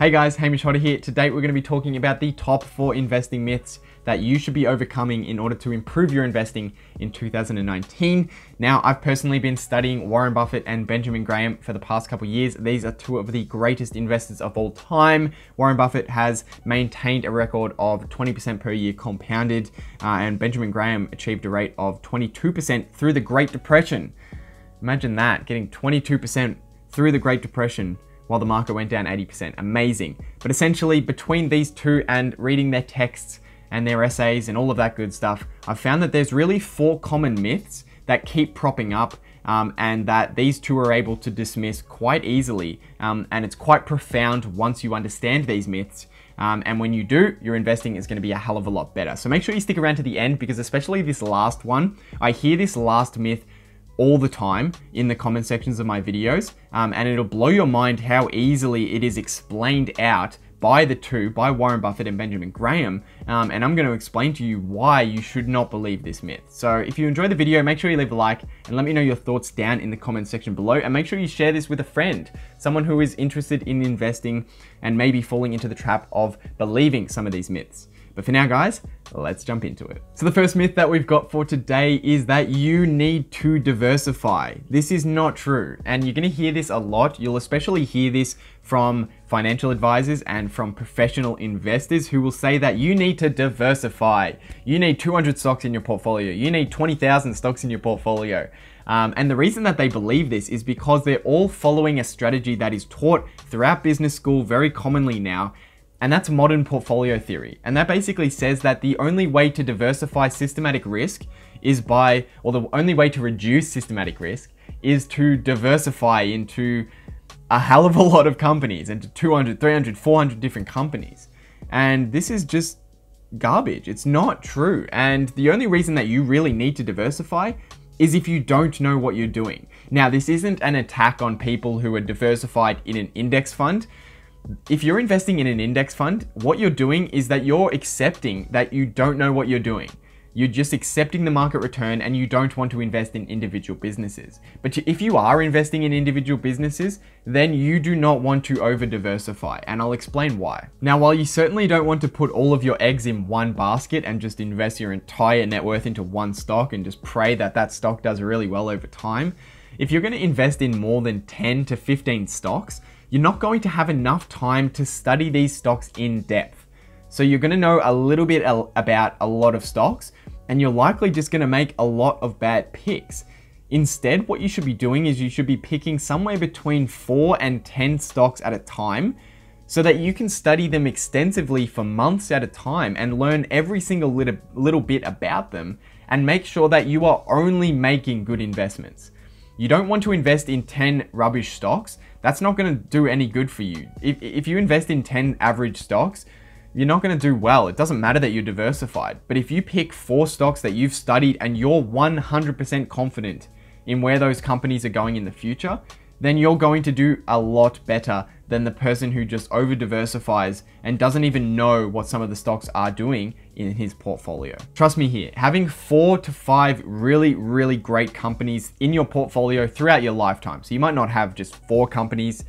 Hey guys, hamishwhodder here. Today we're going to be talking about the top 4 investing myths that you should be overcoming in order to improve your investing in 2019. Now, I've personally been studying Warren Buffett and Benjamin Graham for the past couple of years. These are two of the greatest investors of all time. Warren Buffett has maintained a record of 20% per year compounded, and Benjamin Graham achieved a rate of 22% through the Great Depression. Imagine that, getting 22% through the Great Depression while the market went down 80%. Amazing. But essentially, between these two and reading their texts and their essays and all of that good stuff, I've found that there's really 4 common myths that keep propping up and that these two are able to dismiss quite easily. And it's quite profound once you understand these myths. And when you do, your investing is going to be a hell of a lot better. So make sure you stick around to the end, because especially this last one, I hear this last myth all the time in the comment sections of my videos, and it'll blow your mind how easily it is explained out by by Warren Buffett and Benjamin Graham, and I'm going to explain to you why you should not believe this myth. So if you enjoy the video, make sure you leave a like and let me know your thoughts down in the comment section below, and make sure you share this with a friend, someone who is interested in investing and maybe falling into the trap of believing some of these myths. But for now, guys, let's jump into it. So the first myth that we've got for today is that you need to diversify. This is not true, and you're going to hear this a lot. You'll especially hear this from financial advisors and from professional investors who will say that you need to diversify. You need 200 stocks in your portfolio. You need 20,000 stocks in your portfolio. And the reason that they believe this is because they're all following a strategy that is taught throughout business school very commonly now. And that's modern portfolio theory. And that basically says that the only way to diversify systematic risk is the only way to reduce systematic risk is to diversify into a hell of a lot of companies, into 200, 300, 400 different companies. And this is just garbage. It's not true. And the only reason that you really need to diversify is if you don't know what you're doing. Now, this isn't an attack on people who are diversified in an index fund. If you're investing in an index fund, what you're doing is that you're accepting that you don't know what you're doing. You're just accepting the market return and you don't want to invest in individual businesses. But if you are investing in individual businesses, then you do not want to over diversify, and I'll explain why. Now, while you certainly don't want to put all of your eggs in one basket and just invest your entire net worth into one stock and just pray that that stock does really well over time, if you're going to invest in more than 10 to 15 stocks, you're not going to have enough time to study these stocks in depth. So you're going to know a little bit about a lot of stocks, and you're likely just going to make a lot of bad picks. Instead, what you should be doing is you should be picking somewhere between 4 and 10 stocks at a time, so that you can study them extensively for months at a time and learn every single little bit about them, and make sure that you are only making good investments. You don't want to invest in 10 rubbish stocks. That's not going to do any good for you. If you invest in 10 average stocks, you're not going to do well. It doesn't matter that you're diversified. But if you pick 4 stocks that you've studied and you're 100% confident in where those companies are going in the future, then you're going to do a lot better than the person who just over diversifies and doesn't even know what some of the stocks are doing in his portfolio. Trust me here, having 4 to 5 really, really great companies in your portfolio throughout your lifetime. So you might not have just 4 companies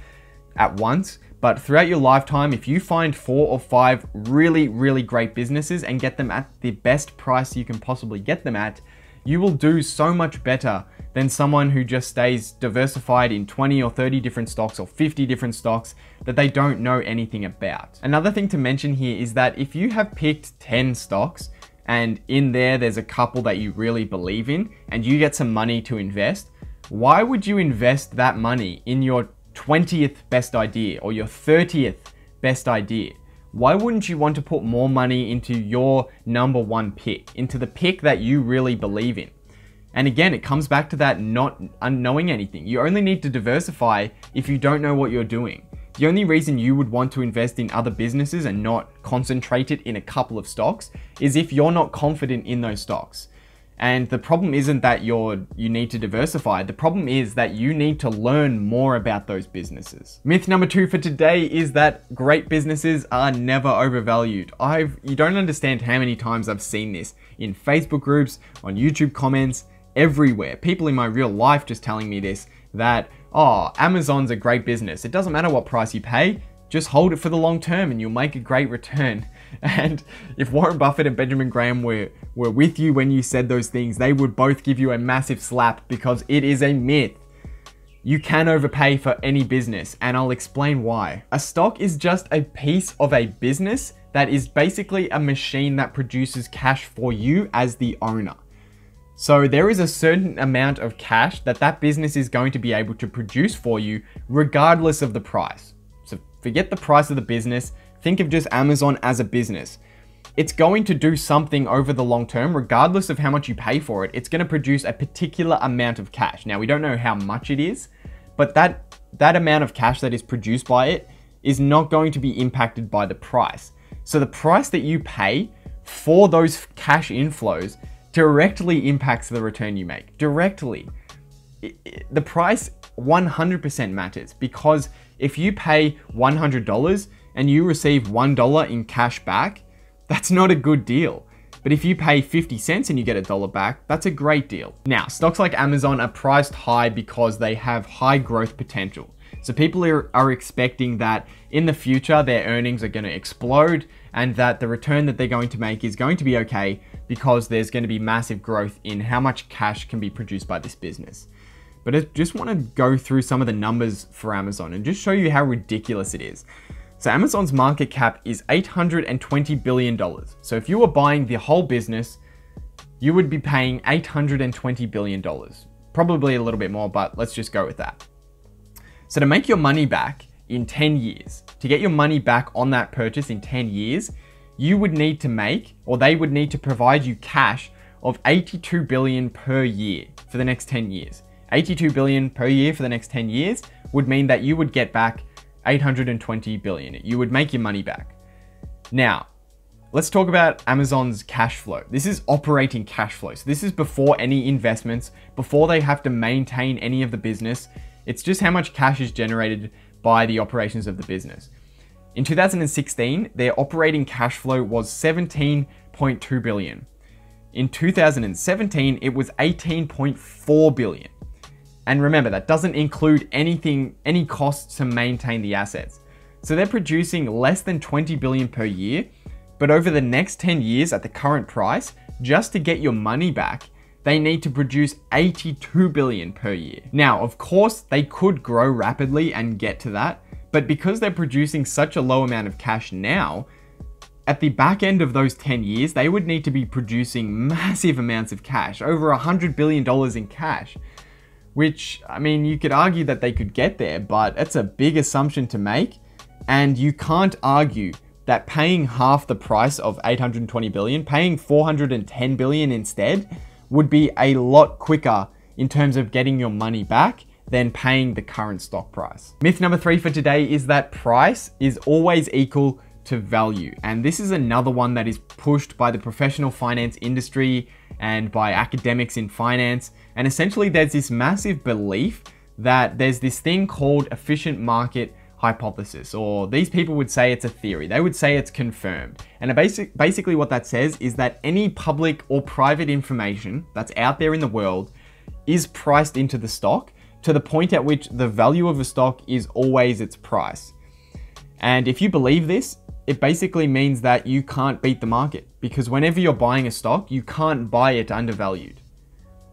at once, but throughout your lifetime, if you find 4 or 5 really, really great businesses and get them at the best price you can possibly get them at, you will do so much better than someone who just stays diversified in 20 or 30 different stocks or 50 different stocks that they don't know anything about. Another thing to mention here is that if you have picked 10 stocks and in there's a couple that you really believe in and you get some money to invest, why would you invest that money in your 20th best idea or your 30th best idea? Why wouldn't you want to put more money into your number 1 pick, into the pick that you really believe in? And again, it comes back to that not unknowing anything. You only need to diversify if you don't know what you're doing. The only reason you would want to invest in other businesses and not concentrate it in a couple of stocks is if you're not confident in those stocks. And the problem isn't that you need to diversify. The problem is that you need to learn more about those businesses. Myth number 2 for today is that great businesses are never overvalued. You don't understand how many times I've seen this in Facebook groups, on YouTube comments, everywhere. People in my real life just telling me this, that, oh, Amazon's a great business. It doesn't matter what price you pay, just hold it for the long term and you'll make a great return. And if Warren Buffett and Benjamin Graham were with you when you said those things, they would both give you a massive slap, because it is a myth. You can overpay for any business, and I'll explain why. A stock is just a piece of a business that is basically a machine that produces cash for you as the owner. So there is a certain amount of cash that business is going to be able to produce for you regardless of the price. So forget the price of the business. Think of just Amazon as a business. It's going to do something over the long term, regardless of how much you pay for it. It's going to produce a particular amount of cash. Now, we don't know how much it is, but that amount of cash that is produced by it is not going to be impacted by the price. So the price that you pay for those cash inflows directly impacts the return you make. Directly. The price 100% matters, because if you pay $100 and you receive $1 in cash back, that's not a good deal. But if you pay 50 cents and you get $1 back, that's a great deal. Now, stocks like Amazon are priced high because they have high growth potential. So people are expecting that in the future, their earnings are going to explode, and that the return that they're going to make is going to be okay, because there's going to be massive growth in how much cash can be produced by this business. But I just want to go through some of the numbers for Amazon and just show you how ridiculous it is. So Amazon's market cap is $820 billion. So if you were buying the whole business, you would be paying $820 billion. Probably a little bit more, but let's just go with that. So to make your money back in 10 years, to get your money back on that purchase in 10 years, you would need to make, or they would need to provide you cash of $82 billion per year for the next 10 years. $82 billion per year for the next 10 years would mean that you would get back $820 billion. You would make your money back. Now, let's talk about Amazon's cash flow. This is operating cash flow. So this is before any investments, before they have to maintain any of the business. It's just how much cash is generated by the operations of the business. In 2016, their operating cash flow was $17.2 billion. In 2017, it was $18.4 billion. And remember, that doesn't include any costs to maintain the assets. So they're producing less than $20 billion per year, but over the next 10 years at the current price, just to get your money back, they need to produce $82 billion per year. Now, of course, they could grow rapidly and get to that, but because they're producing such a low amount of cash now, at the back end of those 10 years, they would need to be producing massive amounts of cash, over $100 billion in cash. Which, I mean, you could argue that they could get there, but it's a big assumption to make. And you can't argue that paying half the price of $820 billion, paying $410 billion instead, would be a lot quicker in terms of getting your money back than paying the current stock price. Myth number 3 for today is that price is always equal to value. And this is another one that is pushed by the professional finance industry and by academics in finance. And essentially there's this massive belief that there's this thing called efficient market hypothesis, or these people would say it's a theory. They would say it's confirmed. And basically what that says is that any public or private information that's out there in the world is priced into the stock to the point at which the value of a stock is always its price. And if you believe this, it basically means that you can't beat the market, because whenever you're buying a stock, you can't buy it undervalued.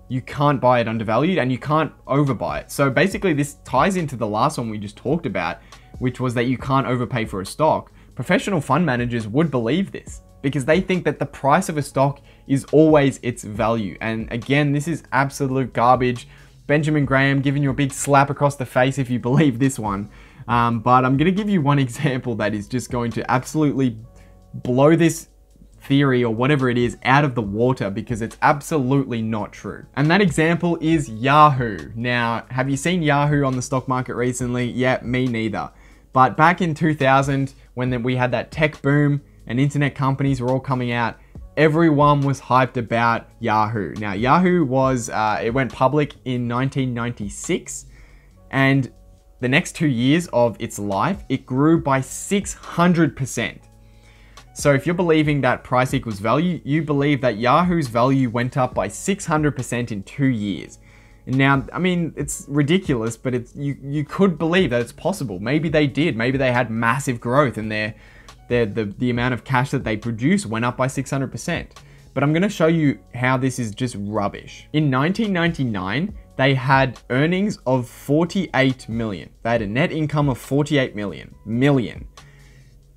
You can't buy it undervalued and you can't overbuy it. So basically this ties into the last one we just talked about, which was that you can't overpay for a stock. Professional fund managers would believe this because they think that the price of a stock is always its value. And again, this is absolute garbage. Benjamin Graham giving you a big slap across the face if you believe this one. But I'm going to give you one example that is just going to absolutely blow this theory or whatever it is out of the water, because it's absolutely not true. And that example is Yahoo. Now, have you seen Yahoo on the stock market recently? Yeah, me neither. But back in 2000, when we had that tech boom and internet companies were all coming out, everyone was hyped about Yahoo. Now, Yahoo it went public in 1996, and the next 2 years of its life, it grew by 600%. So if you're believing that price equals value, you believe that Yahoo's value went up by 600% in 2 years. Now, I mean, it's ridiculous, but you could believe that it's possible. Maybe they did. Maybe they had massive growth and the amount of cash that they produce went up by 600%. But I'm going to show you how this is just rubbish. In 1999, they had earnings of 48 million. They had a net income of 48 million.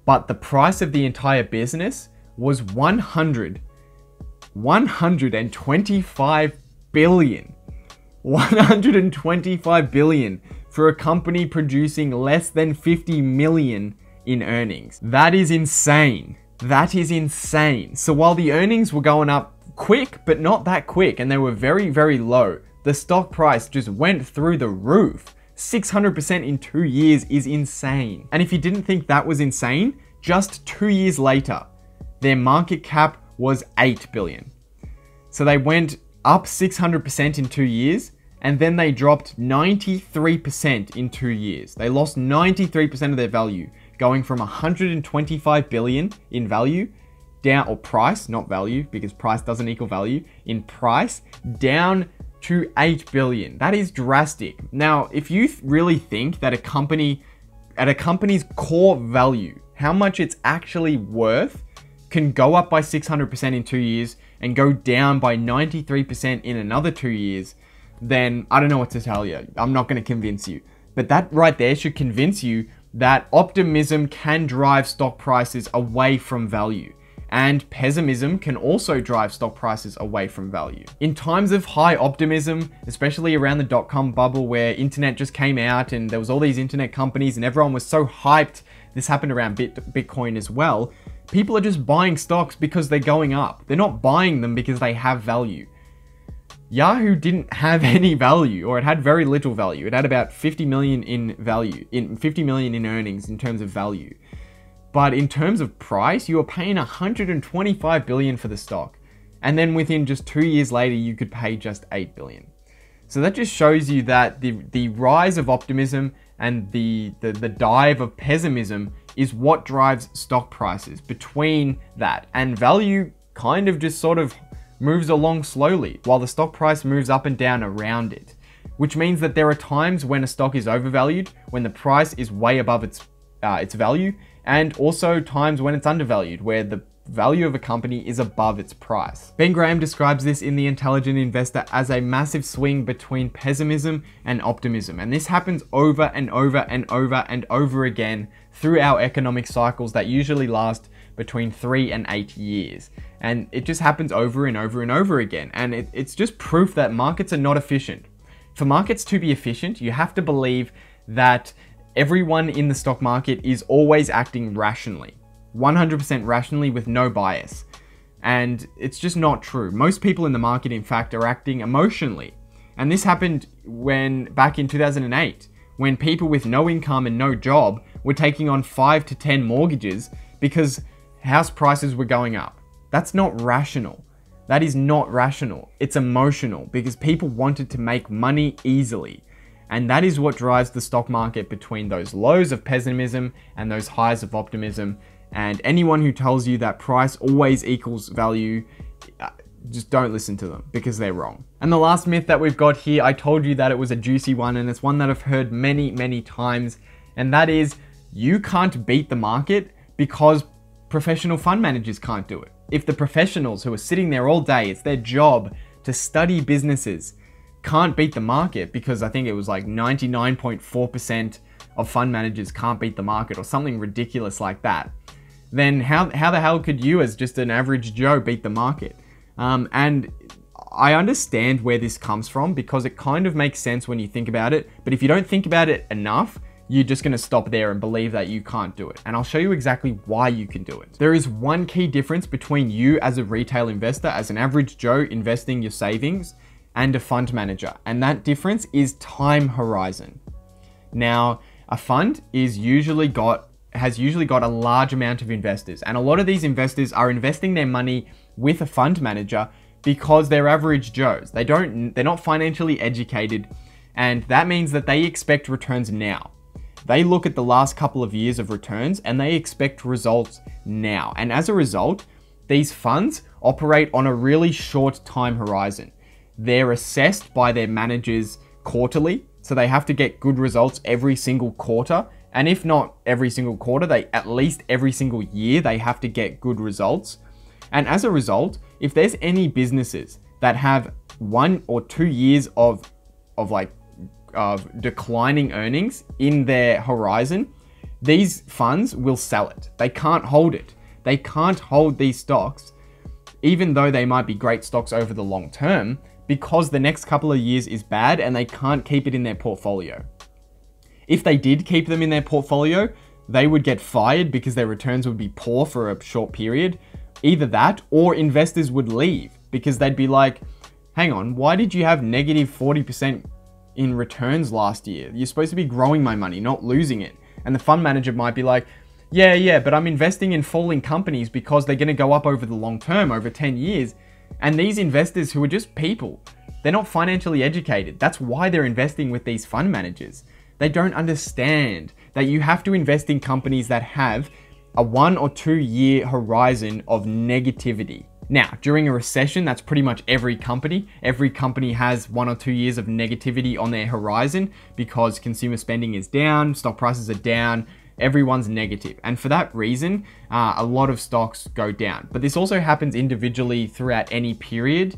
But the price of the entire business was 125 billion. 125 billion for a company producing less than 50 million in earnings. That is insane. That is insane. So while the earnings were going up quick, but not that quick, and they were very, very low, the stock price just went through the roof. 600% in 2 years is insane. And if you didn't think that was insane, just 2 years later, their market cap was 8 billion. So they went up 600% in 2 years, and then they dropped 93% in 2 years. They lost 93% of their value, going from 125 billion in value down, or price, not value, because price doesn't equal value, in price, down to 8 billion. That is drastic. Now, if you really think that a company's core value, how much it's actually worth, can go up by 600% in 2 years and go down by 93% in another 2 years, then I don't know what to tell you. I'm not going to convince you. But that right there should convince you that optimism can drive stock prices away from value. And pessimism can also drive stock prices away from value. In times of high optimism, especially around the dot-com bubble where internet just came out and there was all these internet companies and everyone was so hyped, this happened around Bitcoin as well, people are just buying stocks because they're going up. They're not buying them because they have value. Yahoo didn't have any value, or it had very little value. It had about 50 million in value, 50 million in earnings in terms of value. But in terms of price, you were paying 125 billion for the stock. And then within just 2 years later, you could pay just 8 billion. So that just shows you that the rise of optimism and the dive of pessimism is what drives stock prices. Between that and value kind of just sort of moves along slowly while the stock price moves up and down around it, which means that there are times when a stock is overvalued, when the price is way above its value, and also times when it's undervalued, where the value of a company is above its price. Ben Graham describes this in The Intelligent Investor as a massive swing between pessimism and optimism. And this happens over and over and over and over again through our economic cycles that usually last between 3 and 8 years. And it just happens over and over and over again. And it's just proof that markets are not efficient. For markets to be efficient, you have to believe that everyone in the stock market is always acting rationally, 100% rationally with no bias. And it's just not true. Most people in the market, in fact, are acting emotionally. And this happened back in 2008, when people with no income and no job were taking on 5 to 10 mortgages because house prices were going up. That's not rational. That is not rational. It's emotional because people wanted to make money easily. And that is what drives the stock market between those lows of pessimism and those highs of optimism. And anyone who tells you that price always equals value, just don't listen to them because they're wrong. And the last myth that we've got here, I told you that it was a juicy one, and it's one that I've heard many, many times. And that is, you can't beat the market because professional fund managers can't do it. If the professionals who are sitting there all day, it's their job to study businesses, can't beat the market, because I think it was like 99.4% of fund managers can't beat the market or something ridiculous like that, then how the hell could you as just an average Joe beat the market? And I understand where this comes from because it kind of makes sense when you think about it. But if you don't think about it enough, you're just going to stop there and believe that you can't do it. And I'll show you exactly why you can do it. There is one key difference between you as a retail investor, as an average Joe investing your savings, and a fund manager. And that difference is time horizon. Now, a fund has usually got a large amount of investors. And a lot of these investors are investing their money with a fund manager because they're average Joes. They're not financially educated. And that means that they expect returns now. They look at the last couple of years of returns and they expect results now. And as a result, these funds operate on a really short time horizon. they're assessed by their managers quarterly. So they have to get good results every single quarter. And if not every single quarter, at least every single year, they have to get good results. And as a result, if there's any businesses that have 1 or 2 years of declining earnings in their horizon, these funds will sell it. They can't hold it. They can't hold these stocks, even though they might be great stocks over the long term, because the next couple of years is bad and they can't keep it in their portfolio. If they did keep them in their portfolio, they would get fired because their returns would be poor for a short period. Either that, or investors would leave because they'd be like, hang on, why did you have negative 40% in returns last year? You're supposed to be growing my money, not losing it. And the fund manager might be like, yeah, but I'm investing in falling companies because they're going to go up over the long term, over 10 years. And these investors who are just people, they're not financially educated. That's why they're investing with these fund managers. They don't understand that you have to invest in companies that have a 1 or 2 year horizon of negativity. Now, during a recession, that's pretty much every company. Every company has 1 or 2 years of negativity on their horizon because consumer spending is down, stock prices are down, everyone's negative. And for that reason, a lot of stocks go down. But this also happens individually throughout any period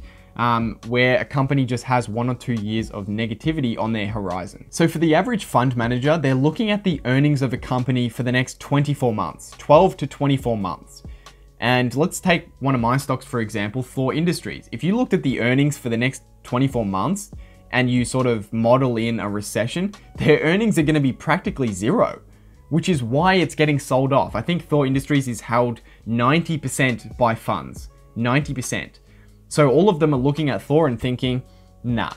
where a company just has 1 or 2 years of negativity on their horizon. So for the average fund manager, they're looking at the earnings of a company for the next 24 months, 12 to 24 months. And let's take one of my stocks, for example, Thor Industries. If you looked at the earnings for the next 24 months and you sort of model in a recession, their earnings are going to be practically zero, which is why it's getting sold off. I think Thor Industries is held 90% by funds, 90%. So all of them are looking at Thor and thinking, nah,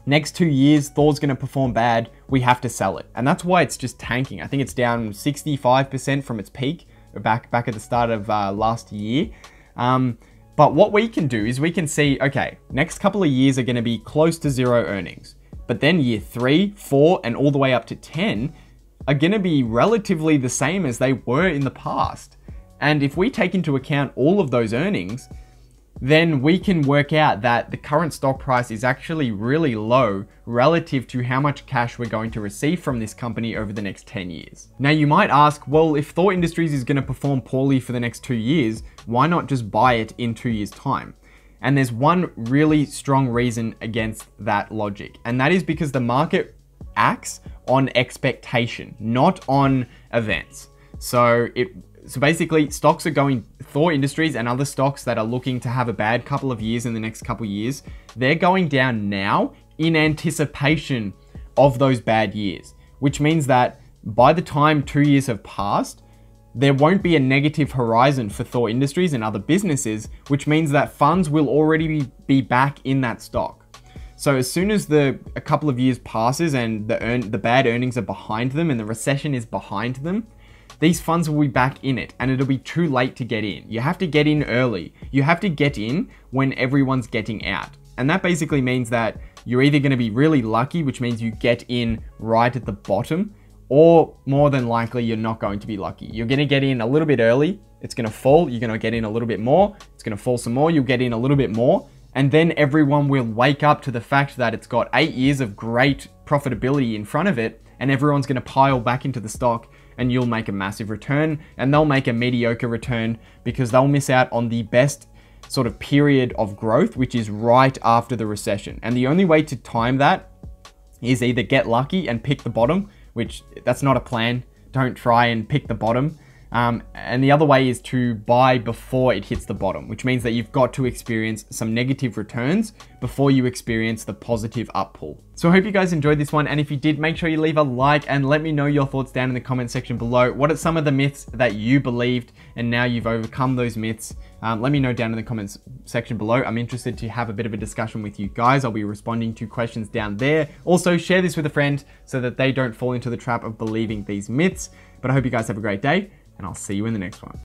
next 2 years, Thor's going to perform bad. We have to sell it. And that's why it's just tanking. I think it's down 65% from its peak back at the start of last year. But what we can do is we can see, okay, next couple of years are going to be close to zero earnings. But then year 3, 4, and all the way up to 10 are going to be relatively the same as they were in the past. And if we take into account all of those earnings, then we can work out that the current stock price is actually really low relative to how much cash we're going to receive from this company over the next 10 years. Now you might ask, well, if Thor Industries is going to perform poorly for the next 2 years, why not just buy it in 2 years' time? And there's one really strong reason against that logic, and that is because the market acts on expectation, not on events. So basically, stocks are going, Thor Industries and other stocks that are looking to have a bad couple of years in the next couple of years, they're going down now in anticipation of those bad years, which means that by the time 2 years have passed, there won't be a negative horizon for Thor Industries and other businesses, which means that funds will already be back in that stock. So as soon as a couple of years passes and the bad earnings are behind them and the recession is behind them, these funds will be back in it and it'll be too late to get in. You have to get in early. You have to get in when everyone's getting out. And that basically means that you're either going to be really lucky, which means you get in right at the bottom, or more than likely you're not going to be lucky. You're going to get in a little bit early. It's going to fall. You're going to get in a little bit more. It's going to fall some more. You'll get in a little bit more. And then everyone will wake up to the fact that it's got 8 years of great profitability in front of it, and everyone's going to pile back into the stock, and you'll make a massive return, and they'll make a mediocre return because they'll miss out on the best sort of period of growth, which is right after the recession. And the only way to time that is either get lucky and pick the bottom, which that's not a plan. Don't try and pick the bottom. And the other way is to buy before it hits the bottom, which means that you've got to experience some negative returns before you experience the positive up pull. So I hope you guys enjoyed this one. And if you did, make sure you leave a like and let me know your thoughts down in the comment section below. What are some of the myths that you believed and now you've overcome those myths? Let me know down in the comments section below. I'm interested to have a bit of a discussion with you guys. I'll be responding to questions down there. Also, share this with a friend so that they don't fall into the trap of believing these myths. But I hope you guys have a great day, and I'll see you in the next one.